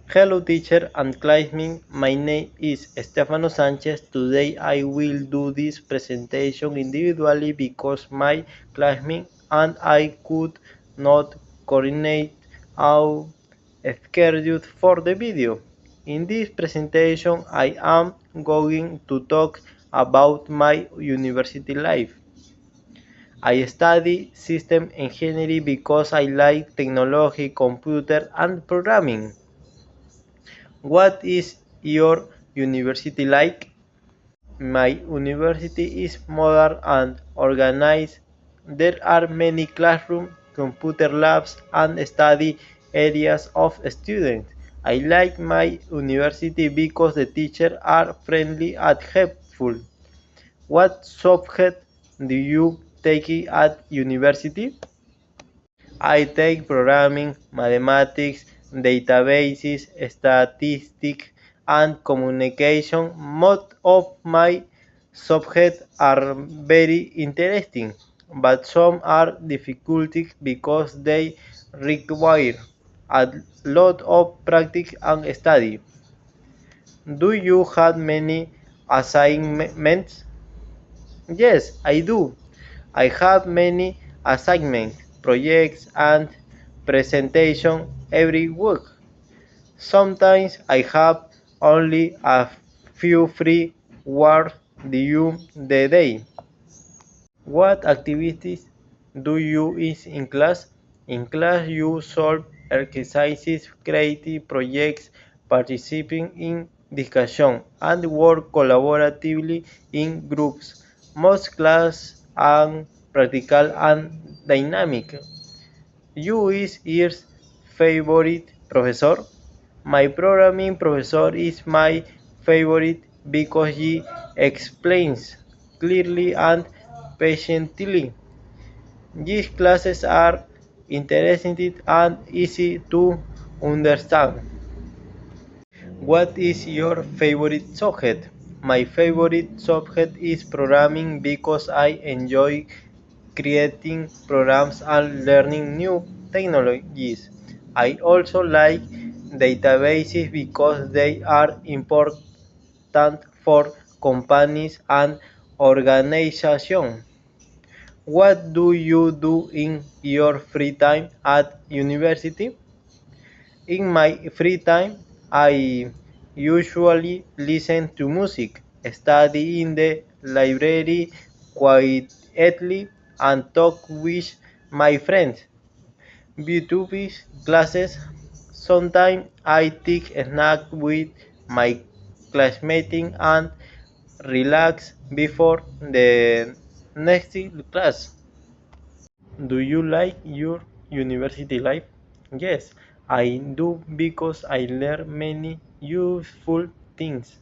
Hello teacher and classmates, my name is Stefano Sanchez. Today I will do this presentation individually because my classmate and I could not coordinate our schedule for the video. In this presentation I am going to talk about my university life. I study system engineering because I like technology, computer and programming. What is your university like? My university is modern and organized. There are many classrooms, computer labs, and study areas of students. I like my university because the teachers are friendly and helpful. What subject do you take at university? I take programming, mathematics, databases, statistics, and communication. Most of my subjects are very interesting, but some are difficult because they require a lot of practice and study. Do you have many assignments? Yes, I do. I have many assignments, projects, and presentations every week. Sometimes I have only a few free hours during the day. What activities do you use in class? In class, you solve exercises, create projects, participating in discussion, and work collaboratively in groups. Most classes are practical and dynamic. You is your favorite professor? My programming professor is my favorite because he explains clearly and patiently. These classes are interesting and easy to understand. What is your favorite subject? My favorite subject is programming because I enjoy creating programs and learning new technologies. I also like databases because they are important for companies and organizations. What do you do in your free time at university? In my free time, I usually listen to music, study in the library quietly, and talk with my friends. YouTube classes. Sometimes I take a snack with my classmates and relax before the next class. Do you like your university life? Yes, I do because I learn many useful things,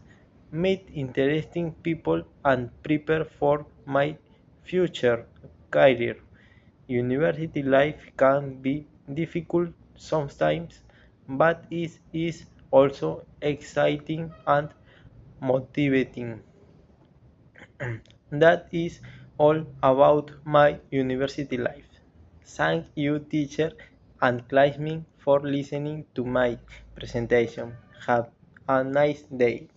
meet interesting people, and prepare for my future career. University life can be difficult sometimes, but it is also exciting and motivating. That is all about my university life. Thank you, teacher and classmates, for listening to my presentation. Have a nice day.